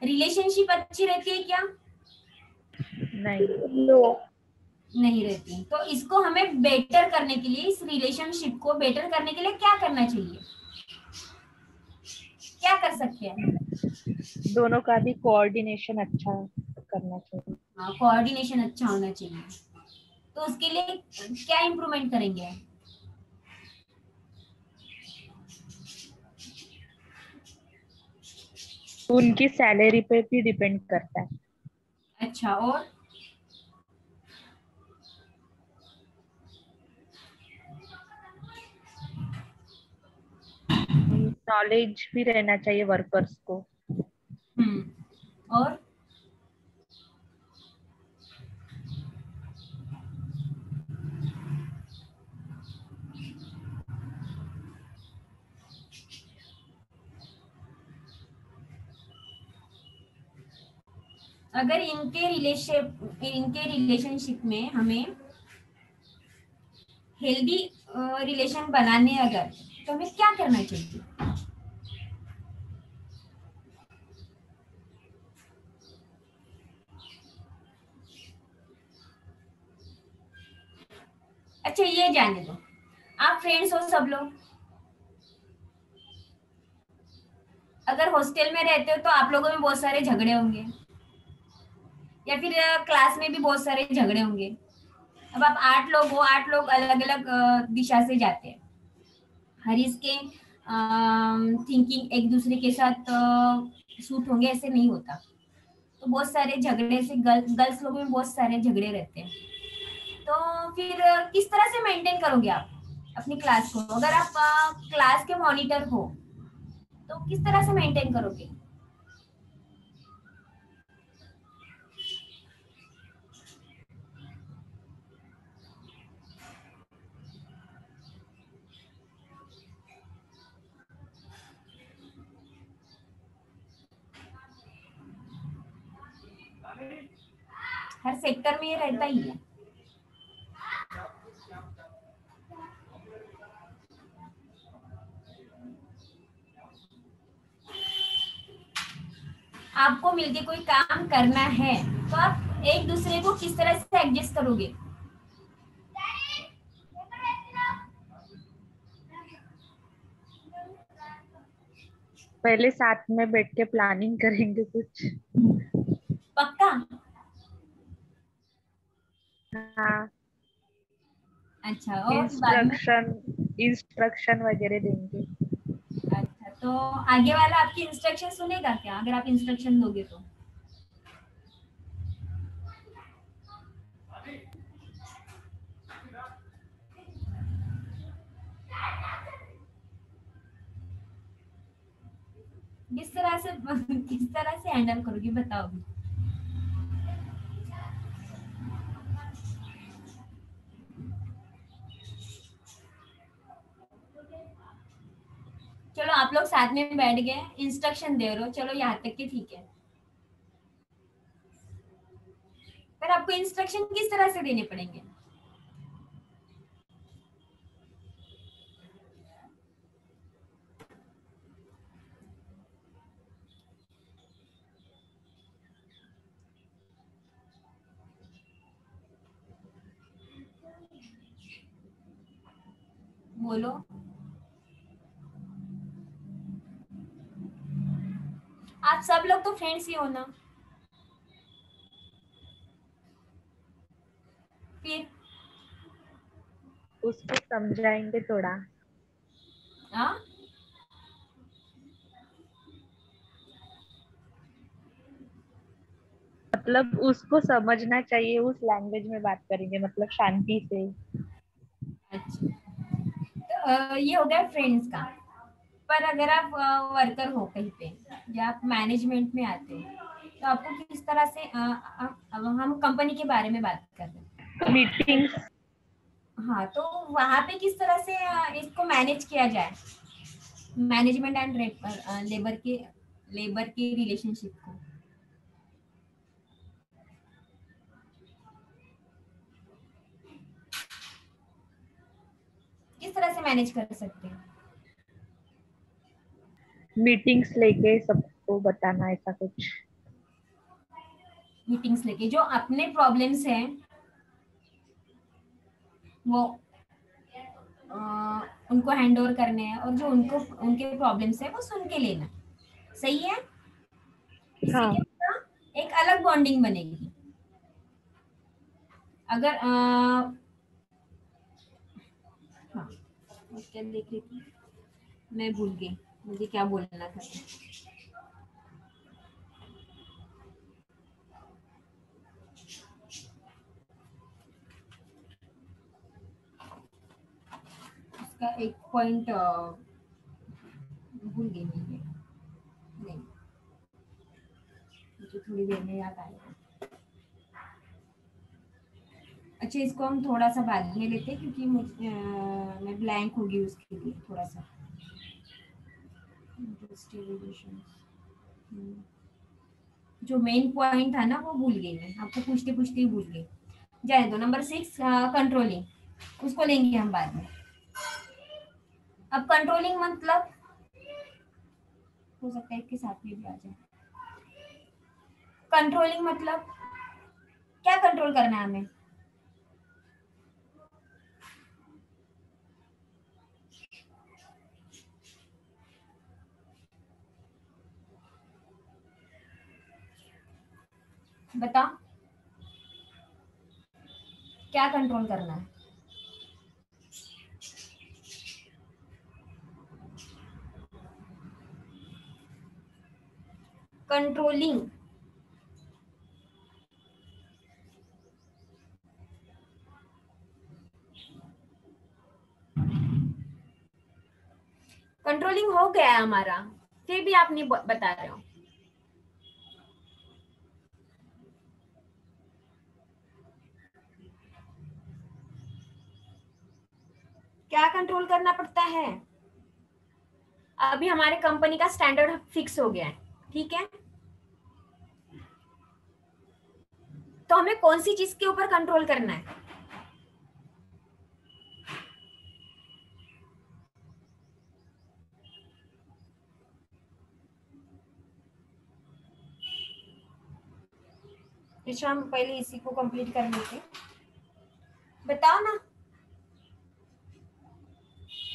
A: रिलेशनशिप अच्छी रहती है क्या?
B: नहीं।
C: नो।
A: नहीं रहती। तो इसको हमें बेटर करने के लिए, इस रिलेशनशिप को बेटर करने के लिए क्या करना चाहिए, क्या कर सकते हैं?
B: दोनों का भी कोऑर्डिनेशन अच्छा करना चाहिए।
A: हाँ, कोऑर्डिनेशन अच्छा होना चाहिए। तो उसके लिए क्या इम्प्रूवमेंट करेंगे?
B: उनकी सैलरी पे भी डिपेंड करता है।
A: अच्छा, और
B: नॉलेज भी रहना चाहिए वर्कर्स को।
A: और अगर इनके रिलेशनशिप में हमें हेल्दी रिलेशन बनाने अगर, तो हमें क्या करना चाहिए? अच्छा, ये जाने दो, आप फ्रेंड्स हो सब लोग, अगर हॉस्टल में रहते हो तो आप लोगों में बहुत सारे झगड़े होंगे, या फिर क्लास में भी बहुत सारे झगड़े होंगे। अब आप 8 लोग हो, 8 लोग अलग अलग दिशा से जाते हैं, हर इसके थिंकिंग एक दूसरे के साथ सूट होंगे ऐसे नहीं होता। तो बहुत सारे झगड़े से गर्ल्स लोगों में बहुत सारे झगड़े रहते हैं। तो फिर किस तरह से मेंटेन करोगे आप अपनी क्लास को? अगर आप क्लास के मॉनिटर हो तो किस तरह से मेंटेन करोगे? हर सेक्टर में ये रहता ही है। आपको मिलके कोई काम करना है तो आप एक दूसरे को किस तरह से एडजस्ट करोगे?
B: पहले साथ में बैठ के प्लानिंग करेंगे कुछ।
A: पक्का?
B: हाँ।
A: अच्छा, और बाद में?
B: इंस्ट्रक्शन इंस्ट्रक्शन वगैरह देंगे।
A: अच्छा, तो आगे वाला आपकी इंस्ट्रक्शन सुनेगा क्या अगर आप इंस्ट्रक्शन दोगे तो? किस तरह से हैंडल करोगे बताओ भी। चलो, आप लोग साथ में बैठ गए, इंस्ट्रक्शन दे रहे हो, चलो यहाँ तक के ठीक है, पर आपको इंस्ट्रक्शन किस तरह से देने पड़ेंगे? बोलो। आप सब लोग तो फ्रेंड्स ही हो ना?
B: उसको समझाएंगे थोड़ा।
A: हाँ,
B: मतलब उसको समझना चाहिए, उस लैंग्वेज में बात करेंगे, मतलब शांति से।
A: अच्छा। तो ये हो गया फ्रेंड्स का। पर अगर आप वर्कर हो कहीं पे या आप मैनेजमेंट में आते हो, तो आपको किस तरह से अब हम कंपनी के बारे में बात कर रहे हैं।
B: मीटिंग्स।
A: हाँ, तो वहां पे किस तरह से इसको मैनेज किया जाए, मैनेजमेंट एंड लेबर के रिलेशनशिप को। किस तरह से मैनेज कर सकते हैं।
B: मीटिंग्स लेके सबको बताना, ऐसा कुछ।
A: मीटिंग्स लेके जो अपने प्रॉब्लम्स हैं वो अ, उनको हैंड ओवर करने हैं, और जो उनको उनके प्रॉब्लम्स है वो सुन के लेना। सही है। इससे
B: हाँ।
A: क्या होगा, एक अलग बॉन्डिंग बनेगी। अगर हाँ, क्या देख रही थी, मैं भूल गई मुझे क्या बोलना था। उसका एक पॉइंट भूल गई मैं ये। नहीं, मुझे थोड़ी देर में याद आएगा। अच्छा, इसको हम थोड़ा सा बाद में लेते हैं क्योंकि मैं ब्लैंक हो गई उसके लिए थोड़ा सा। Industrial relations, जो मेन पॉइंट था ना वो भूल गई मैं, आपको पूछते पूछते ही भूल गई। जाने दो। नंबर 6, कंट्रोलिंग, उसको लेंगे हम बाद में। अब कंट्रोलिंग मतलब हो सकता है इसके साथ में भी आ जाए। कंट्रोलिंग मतलब क्या कंट्रोल करना है हमें। बताओ, क्या कंट्रोल करना है। कंट्रोलिंग कंट्रोलिंग हो गया है हमारा, फिर भी आप नहीं बता रहे हो। क्या कंट्रोल करना पड़ता है। अभी हमारे कंपनी का स्टैंडर्ड फिक्स हो गया है, ठीक है। तो हमें कौन सी चीज के ऊपर कंट्रोल करना है। अच्छा, हम पहले इसी को कंप्लीट कर लेते हैं। बताओ ना,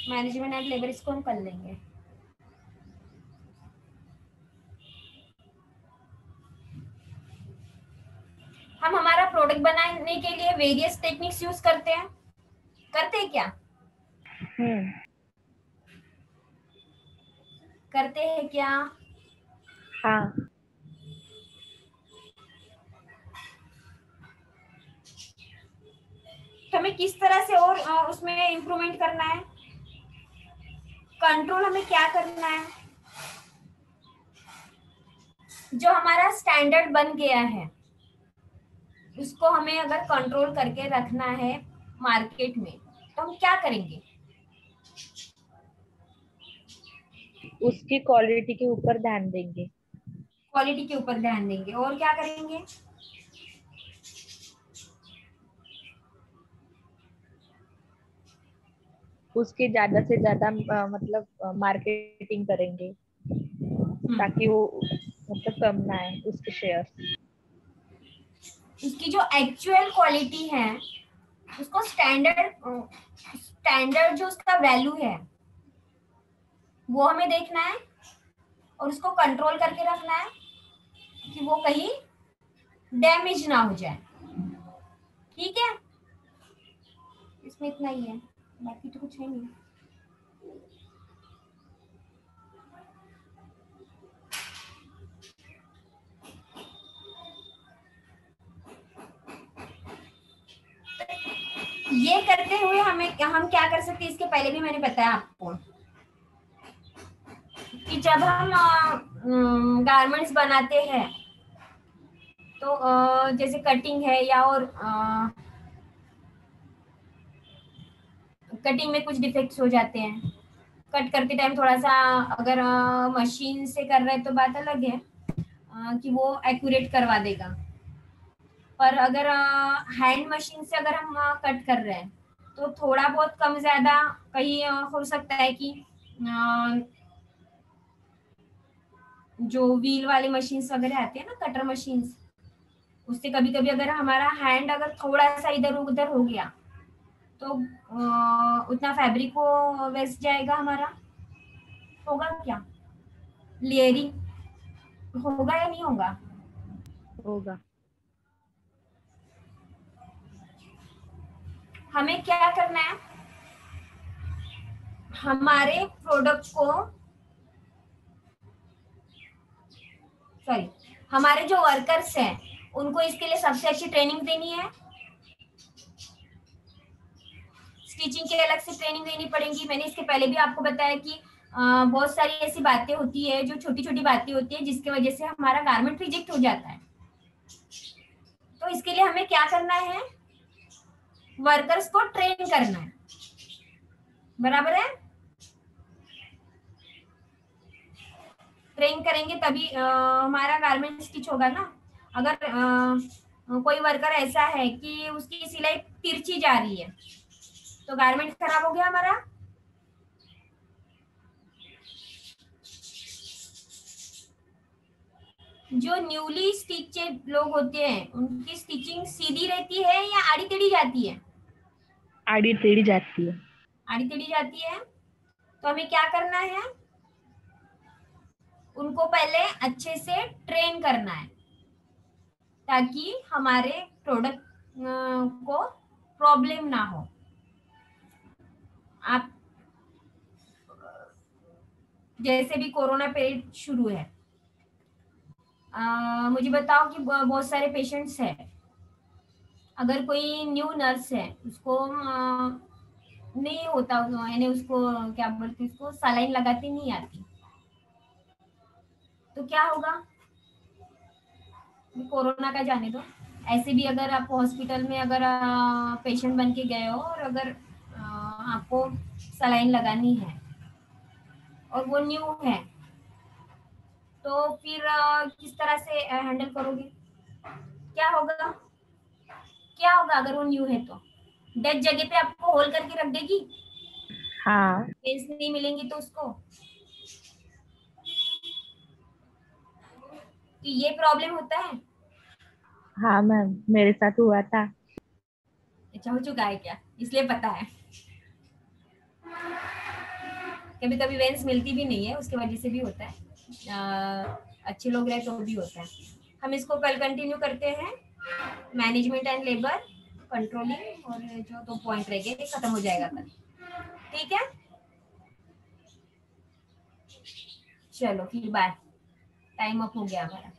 A: मैनेजमेंट एंड लेबर, इसको हम कर लेंगे। हम हमारा प्रोडक्ट बनाने के लिए वेरियस टेक्निक्स यूज करते हैं क्या।
B: हम्म।
A: करते हैं क्या।
B: हाँ।
A: तो हमें किस तरह से और उसमें इम्प्रूवमेंट करना है। कंट्रोल हमें क्या करना है, जो हमारा स्टैंडर्ड बन गया है उसको हमें अगर कंट्रोल करके रखना है मार्केट में, तो हम क्या करेंगे।
B: उसकी क्वालिटी के ऊपर ध्यान देंगे।
A: क्वालिटी के ऊपर ध्यान देंगे, और क्या करेंगे।
B: उसकी ज्यादा से ज्यादा मतलब मार्केटिंग करेंगे, ताकि वो मतलब कम ना आए उसके शेयर।
A: उसकी जो एक्चुअल क्वालिटी है उसको स्टैंडर्ड जो उसका वैल्यू है वो हमें देखना है, और उसको कंट्रोल करके रखना है कि वो कहीं डैमेज ना हो जाए। ठीक है, इसमें इतना ही है। बाकी तो कुछ है नहीं। ये करते हुए हम क्या कर सकते हैं, इसके पहले भी मैंने बताया आपको कि जब हम गारमेंट्स बनाते हैं तो जैसे कटिंग है या और कटिंग में कुछ डिफेक्ट्स हो जाते हैं, कट करते टाइम थोड़ा सा अगर मशीन से कर रहे हैं तो बात अलग है कि वो एक्यूरेट करवा देगा, पर अगर हैंड मशीन से अगर हम कट कर रहे हैं तो थोड़ा बहुत कम ज्यादा कहीं हो सकता है कि जो व्हील वाली मशीन्स वगैरह आती है ना, कटर मशीन्स, उससे कभी कभी अगर हमारा हैंड अगर थोड़ा सा इधर उधर हो गया तो उतना फैब्रिक को वेस्ट जाएगा हमारा, होगा क्या, लेयरिंग होगा या नहीं होगा?
B: होगा।
A: हमें क्या करना है, हमारे प्रोडक्ट को, सॉरी, हमारे जो वर्कर्स हैं उनको इसके लिए सबसे अच्छी ट्रेनिंग देनी है, स्टिचिंग की अलग से ट्रेनिंग देनी पड़ेगी। मैंने इसके पहले भी आपको बताया कि बहुत सारी ऐसी बातें होती है जो छोटी छोटी बातें होती है जिसकी वजह से हमारा गारमेंट रिजेक्ट हो जाता है। तो इसके लिए हमें क्या करना है, वर्कर्स को ट्रेन करना है, बराबर है, ट्रेन करेंगे तभी हमारा गारमेंट स्टिच होगा ना। अगर कोई वर्कर ऐसा है कि उसकी सिलाई तिरछी जा रही है तो गारमेंट खराब हो गया हमारा। जो न्यूली स्टिचेड लोग होते हैं उनकी स्टिचिंग सीधी रहती है या आड़ी टेढ़ी जाती है?
B: आड़ी टेढ़ी जाती है।
A: आड़ी टेढ़ी जाती है। तो हमें क्या करना है, उनको पहले अच्छे से ट्रेन करना है ताकि हमारे प्रोडक्ट को प्रॉब्लम ना हो। आप जैसे भी कोरोना पीरियड शुरू है, मुझे बताओ कि बहुत सारे पेशेंट्स हैं, अगर कोई न्यू नर्स है उसको नहीं होता, यानी उसको क्या बोलते हैं, उसको सलाइन लगाती नहीं आती, तो क्या होगा? कोरोना का जाने दो, ऐसे भी अगर आप हॉस्पिटल में अगर पेशेंट बन के गए हो और अगर आपको सलाइन लगानी है और वो न्यू है तो फिर किस तरह से हैंडल करोगे? क्या होगा, क्या होगा अगर वो न्यू है तो? डेड जगह पे आपको होल करके रख देगी,
B: हाँ।
A: पेंस नहीं मिलेंगी तो उसको, तो ये प्रॉब्लम होता है।
B: हाँ मैम, मेरे साथ हुआ था।
A: अच्छा, हो चुका है क्या, इसलिए पता है। कभी कभी वेंस मिलती भी नहीं है, उसकी वजह से भी होता है, अच्छे लोग रहे तो भी होता है। हम इसको कल कंटिन्यू करते हैं, मैनेजमेंट एंड लेबर कंट्रोलिंग, और जो 2 पॉइंट रह गए खत्म हो जाएगा कल, ठीक है? चलो फिर बाय, टाइम अप हो गया हमारा।